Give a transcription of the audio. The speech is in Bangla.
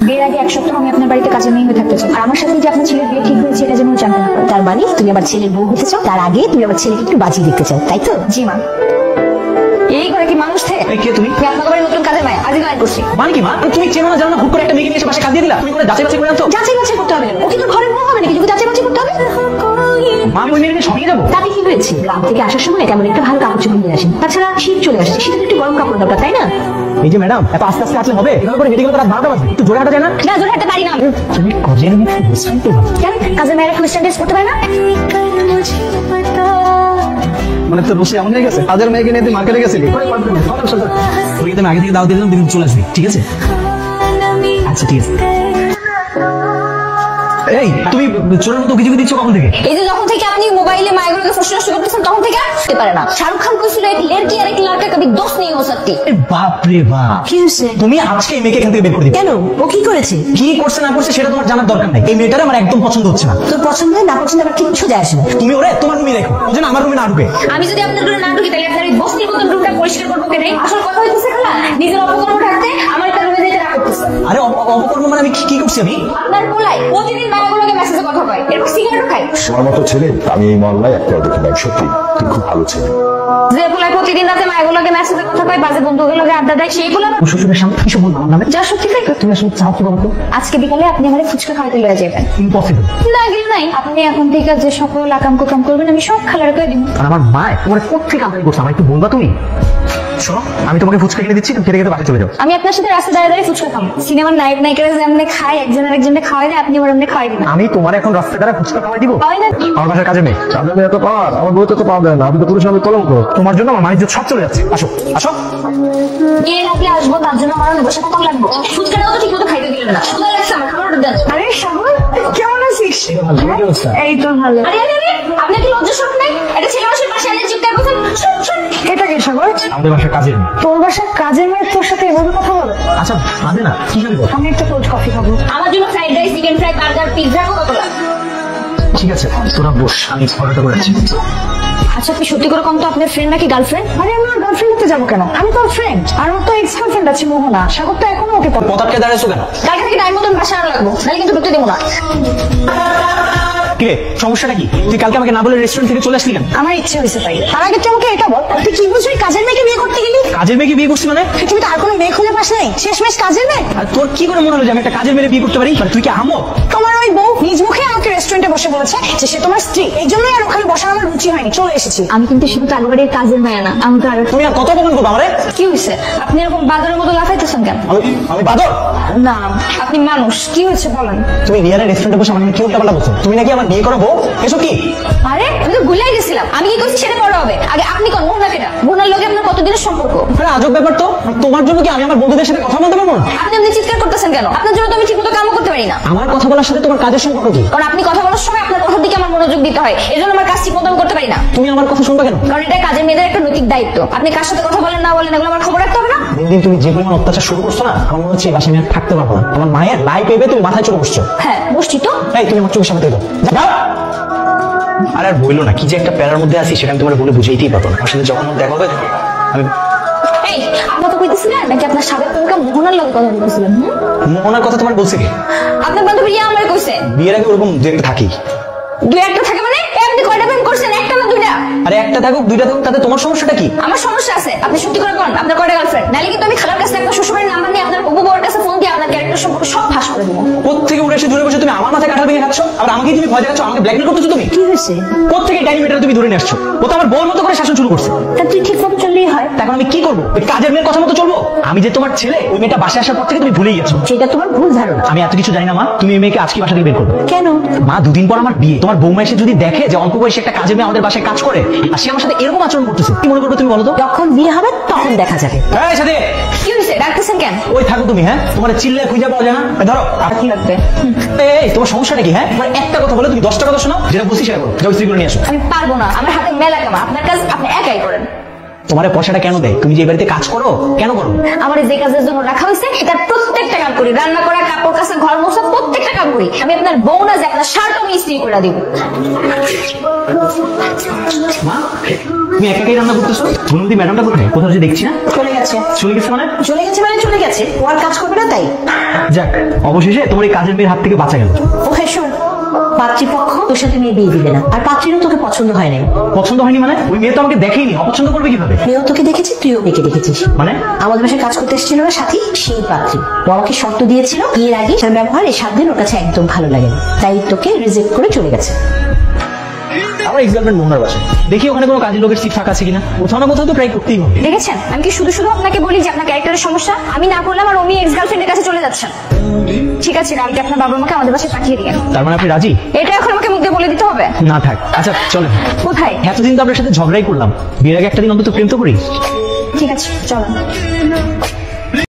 বিয়ের আগে 1 সপ্তাহ আমি আপনার বাড়িতে কাজে মেয়ে হয়ে থাকতে চাই, আর আমার সাথে যে আপনার ছেলের বিয়ে ঠিক হয়েছে এটা যেন জানতে না পারে। তার মানে তুমি আমার ছেলের বউ হতে চাও, তার আগে তুমি আমার ছেলেকে একটু বাজিয়ে দেখতে চাও, তাই তো? জি মা। এই ঘরে কি মানুষ থাকে? কে তুমি? আপনার বাড়ির নতুন কাজের মায়া, আজই জয়েন করছি। মানে কি মা? তুমি চেনো না জানো না, হুট করে একটা মেয়েকে নিয়ে এসে বাসায় কাজ দিয়ে দিলা? তুমি করে যাচাই বাছাই করে আনছো? যাচাই বাছাই করতে হবে, ও কিন্তু ঘরের বউ হবে নাকি? যদি যাচাই বাছাই করতে হবে। মা আমি ওই মেয়েকে সঙ্গে যাবো? তাতে কি হয়েছে? গ্রাম থেকে আসার সময় তেমন একটা ভালো কাপড় চোপড় নিয়ে আসেন, তাছাড়া শীত চলে আসছে, শীতের একটু গরম কাপড় দরকার, তাই না? এই যে ম্যাডাম, এত আস্তে আস্তে আসলে হবে? এভাবে করে মেডিকেল রাত 12টা বাজে, একটু জোরে হাঁটা যায় না? না, জোরে হাঁটতে পারি না। তুমি কাজের মেয়ে বুঝতে পারো? কেন কাজের মেয়েরা ওয়েস্টার্ন ড্রেস করতে পারে না? মানে তো বসে এমন হয়ে গেছে, কাজের মেয়েকে নিয়ে তুই মার্কেটে গেছিলি? তুই কিন্তু আগে থেকে দাও দিয়ে দিলাম, তুমি চলে আসবি, ঠিক আছে? আচ্ছা ঠিক আছে। এই তুমি চোরের মতো কিছু দিচ্ছ কখন থেকে? এই যে যখন থেকে আপনি মোবাইলে মায়েগুলোকে ফোন নষ্ট করতেছেন তখন থেকে আসতে পারে না। শাহরুখ খান কইছিল এক লড়কি আর এক লড়কা কবি দোস্ত নেই হো सकती। বাপ রে বাপ, কি হয়েছে? তুমি আজকে এই মেয়েকে এখান থেকে বের করে দিবে। কেন? ও কি করেছে? কি করছে না করছে সেটা তোমার জানার দরকার নাই। এই মেয়েটার আমার একদম পছন্দ হচ্ছে না। তোর পছন্দ হয় না পছন্দ আমার কিচ্ছু যায় আসে না। তুমি ওরে তোমার রুমে রেখো, ও যেন আমার রুমে না ঢুকে। আমি যদি আপনার রুমে না ঢুকি তাহলে আপনার এই বস্তির মতন রুমটা পরিষ্কার করবো কেন? আসল কথা হইতেছে খালা, নিজের অপকর্ম থাকতে আমার একটা রুমে যেতে না করতেছে। আরে অপকর্ম মানে আমি কি করছি আমি? আপনার পোলাই প্রতিদিন মায়েগুলোকে মেসেজে কথা কয়, এরকম সিগারেটও খায়। তোমার মতো ছেলে আমি এই মহল্লায় একটাও দেখি নাই। সত্যি তুমি খুব ভালো ছেলে। যে পোলাই প্রতিদিন রাতে মায়েগুলোকে মেসেজে কথা কয়, বাজে বন্ধুগুলোকে আড্ডা দেয়, সেই পোলা শ্বশুরের সামনে কিছু বলবো আমার নামে? যা সত্যি তাই। তুমি আসলে চাও কি বলতো? আজকে বিকালে আপনি আমার ফুচকা খাওয়াতে লয়ে যাবেন। ইম্পসিবল। না গেলে নাই, আপনি এখন থেকে যে সকল আকাম কুকাম করবেন আমি সব খালার করে দিব। আর আমার মা তোমার কোথেকে আমদানি করছে আমার একটু বলবা তুমি? শোনো, আমি তোমাকে ফুচকা কিনে দিচ্ছি, তুমি খেতে খেতে বাড়ি চলে যাও। আমি আপনার সাথে রাস্তা দাঁড়িয়ে দাঁড়িয়ে ফুচকা খাবো। সিনেমার নায়ক নায়িকারা যেমন খায়, একজনের একজনকে খাওয়াই দেয়, আপনি আমার এমনি খাওয়াই দিন। আমি তোমার এখন রাস্তা দ্বারা ফুচকা খাওয়াই দিব? হয় না? আমার বাসার কাজে মেয়ে। চাঁদের মেয়ে এত পাওয়ার, আমার বউ তো পাওয়া যায় না। আমি তো পুরুষ, আমি কলঙ্ক। তোমার জন্য আমার মানিজ্য সব চলে যাচ্ছে। আসো আসো। গিয়ে রাখলে আসবো, তার জন্য আমার বসে কত লাগবো? ফুচকাটাও তো ঠিক মতো খাইতে দিলেন না। সুন্দর লাগছে আমার খাবারটা দেন। আরে শাহুল, কেমন আছিস? এই তো ভালো। আরে আরে আরে, আপনার কি লজ্জা শরম নাই? এটা ছেলে মানুষের পাশে আলে চিৎকার করছেন। এটা কি শাহুল? আমাদের বাসার কাজের মেয়ে। তোর বাসার কাজের মেয়ে তোর সাথে এভাবে কথা বলে? আচ্ছা আদে না, কি খাবি? আমি একটা কোল্ড কফি খাবো। আমার জন্য fried rice, chicken fry, burger, pizza কত লাগবে? ঠিক আছে তোরা বস, আমি অর্ডারটা করে আছি। আচ্ছা আপনি সত্যি করে কোন তো আপনার ফ্রেন্ড নাকি গার্লফ্রেন্ড? আরে আমার গার্লফ্রেন্ড হতে যাবো কেন? আমি তো ফ্রেন্ড। আর ওর তো এক্স গার্লফ্রেন্ড আছে মোহনা, সাগর তো এখনো ওকে পড়ে। পতাটকে দাঁড়াইছো কেন? কালকে থেকে টাইম মতন বাসা আনা লাগবো, নাহলে কিন্তু ঢুকতে দেবো না। কিরে সমস্যাটা কি? তুই কালকে আমাকে না বলে রেস্টুরেন্ট থেকে চলে আসলি কেন? আমার ইচ্ছে হয়েছে তাই। তার আগে তুই আমাকে এটা বল, তুই কি বুঝবি কাজের মেয়েকে বিয়ে করতে গেলি? কাজের মেয়েকে বিয়ে করছি মানে? তুমি তো আর কোনো মেয়ে খুঁজে পাস নাই, শেষমেশ কাজের মেয়ে। আর তোর কি করে মনে হলো যে আমি একটা কাজের মেয়ে বিয়ে করতে পারি? তুই কি আমো? তোমার ওই বউ নিজ মুখে আমাকে রেস্টুরেন্টে বসে বলেছে যে সে তোমার স্ত্রী, এই জন্যই আর ওখানে বসার আমার রুচি হয়নি, চলে এসেছি। আমি কিন্তু শুধু তার বাড়ির কাজের মেয়ে না, আমি তো আর। তুমি আর কত অপমান করবো আমারে? কি হয়েছে? আপনি এরকম বাদরের মতো লাফাইতেছেন কেন? আমি বাদর? না আপনি মানুষ। কি হয়েছে বলেন? তুমি রিয়ারের রেস্টুরেন্টে বসে আমাকে কি উল্টাপাল্টা বলছো? তুমি নাকি আমার বিয়ে করবো? এসব কি? আরে আমি তো ভুলেই গেছিলাম, আমি কি করছি সেটা বড় হবে। আগে আপনি কোন মোহনা কেটা? মোহনার লোকে আপনার কতদিনের সম্পর্ক? আরে আজব ব্যাপার তো। তোমার জন্য কি আমি আমার বন্ধুদের সাথে কথা বলতে পারবো না? আপনি আপনি চিৎকার করতেছেন কেন? আপনার জন্য তো আমি ঠিকমতো কামও করতে পারি না। আমার কথা বলার সাথে তোমার কাজের সম্পর্ক কি? কারণ আপনি কথা বলার সময় আপনার কথার দিকে আমার মনোযোগ দিতে হয়, এই জন্য আমার কাজ ঠিক মতো আমি করতে পারি না। তুমি আমার কথা শুনবে কেন? কারণ এটা কাজের মেয়েদের একটা নৈতিক দায়িত্ব। আপনি কার সাথে কথা বলেন না বলেন এগুলো আমার খবর রাখতে হবে না? দিন দিন তুমি যে পরিমাণ অত্যাচার শুরু করছো না, আমার মনে হচ্ছে এই বাসায় আমি আর থাকতে পারবো না। আমার মায়ের লাই পেয়ে তুমি মাথায় চলে বসছো। হ্যাঁ বসছি তো। এই তুমি আমার চোখের সামনে থেকে যাও। আর আর বইলো না, কি যে একটা প্যারার মধ্যে আছি সেটা আমি তোমার বলে বুঝাইতেই পারবো না। আমার সাথে যখন দেখা হবে আমি। এই আপনার তো কইতেছিলেন নাকি আপনার সাবেক প্রেমিকা মোহনার লোকের কথা বলতেছিলেন? মোহনার কথা তোমার বলছে কি? আপনার বান্ধবী রিয়া আমারে কইছে। বিয়ের আগে ওরকম দু একটা থাকি। দুই একটা থাকে মানে? আপনি কয়টা প্রেম করছেন? একটা না দুইটা? আরে একটা থাকুক দুইটা থাকুক তাতে তোমার সমস্যাটা কি? আমার সমস্যা আছে। আপনি সত্যি করে বলেন আপনার কয়টা গার্লফ্রেন্ড? নালে কিন্তু আমি খালার কাছে একটা শ্বশুরের নাম্বার নিয়ে আপনার হবু বউর কাছে ফোন দিয়ে আপনার ক্যারেক্টার সম্পর্কে সব ফাঁস করে দেবো। কোত্থেকে উঠে এসে দূরে বসে তুমি আমার মাথায় কাঁঠাল ভেঙে খাচ্ছ, আর আমাকেই তুমি ভয় দেখাচ্ছ, আমাকে ব্ল্যাকমেল করতেছো তুমি? কি হয়েছে? কোত্থেকে ডাইনি মেটার তুমি ধরে নিয়ে আসছো? ও তো আমার বউর মতো করে শাসন শুরু করছে। তা তুই ঠিক মতো চললেই হয়। এখন আমি কি করবো? ওই কাজের মেয়ের কথা মতো চলবো? আমি যে তোমার ছেলে, ওই মেয়েটা বাসায় আসার পর থেকে তুমি ভুলেই গেছো। সেটা তোমার ভুল ধারণা। আমি এত কিছু জানি না মা, তুমি এই মেয়েকে আজকে বাসা থেকে বের করবে। কেন? মা দুদিন পর আমার বিয়ে, তোমার বৌমা এসে যদি দেখে যে অল্প বয়সে একটা কাজের মেয়ে আমাদের বাসায় কাজ করে আর সে আমার সাথে এরকম আচরণ করতেছে, কি মনে করবে তুমি বলো তো? যখন বিয়ে হবে তখন দেখা যাবে। এই সাথে কি হয়েছে? ডাকতেছেন কেন? ওই থাকো তুমি। হ্যাঁ তোমার চিল্লে খুঁজে পাওয়া যায় না। এই ধরো। আর কি লাগবে? এই তোমার সমস্যাটা কি? হ্যাঁ তোমার একটা কথা বলে তুমি 10টা কথা শোনাও, যেটা বলছি সেটা করো। যাও স্ত্রী করে নিয়ে আসো। আমি পারবো না, আমার হাতে মেলা কামা। আপনার কাজ আপনি একাই করেন। তোমার পয়সাটা কেন দেয়? তুমি যে এই বাড়িতে কাজ করো কেন করো? আমার যে কাজের জন্য রাখা হয়েছে তার প্রত্যেকটা কাম করি। রান্না করা, কাপড় কাপড় কাচা ঘর মোছা প্রত্যেকটা কাম করি। আমি আপনার বউ না যে আপনার শার্ট আমি ইস্ত্রি করে দিব। মা তুমি একাই রান্না করতেছো? গুণবতী ম্যাডামটা কোথায়? কোথাও যে দেখছি না। চলে গেছে। চলে গেছে মানে? চলে গেছে মানে চলে গেছে, ও আর কাজ করবে না তাই। যাক, অবশেষে তোমার এই কাজের মেয়ের হাত থেকে বাঁচা গেল। ও হ্যাঁ শোন, পাত্রীপক্ষ তোর সাথে মেয়ে বিয়ে দিবে না, আর পাত্রীরও তোকে পছন্দ হয় নাই। পছন্দ হয়নি মানে? ওই মেয়ে তো আমাকে দেখেইনি, অপছন্দ করবে কিভাবে? মেয়েও তোকে দেখেছি, তুইও মেয়েকে দেখেছিস। মানে? আমাদের বাসায় কাজ করতে এসেছিল না সাথী, সেই পাত্রী। ও আমাকে শর্ত দিয়েছিল বিয়ের আগে তার ব্যবহার এই 7 দিন ওর কাছে একদম ভালো লাগে না, তাই তোকে রিজেক্ট করে চলে গেছে। আমার এক্স গার্লফ্রেন্ড মোহনার বাসা, দেখি ওখানে কোনো কাজের লোকের সিট ফাঁকা আছে কিনা। কোথাও না কোথাও তো ট্রাই করতেই হবে। দেখেছেন আমি কি শুধু শুধু আপনাকে বলি যে আপনার ক্যারেক্টারের সমস্যা? আমি না করলাম আর উনি এক্স গার্লফ্রেন্ডের কাছে চলে যাচ্ছেন। ঠিক আছে, কালকে আপনার বাবা মাকে আমাদের বাসায় পাঠিয়ে দিন। তার মানে আপনি রাজি? এটা এখন আমাকে মুখ দিয়ে বলে দিতে হবে? না থাক, আচ্ছা চলেন। কোথায়? এতদিন তো আপনার সাথে ঝগড়াই করলাম, বিয়ের আগে একটা দিন অন্তত প্রেম তো করি। ঠিক আছে চলেন।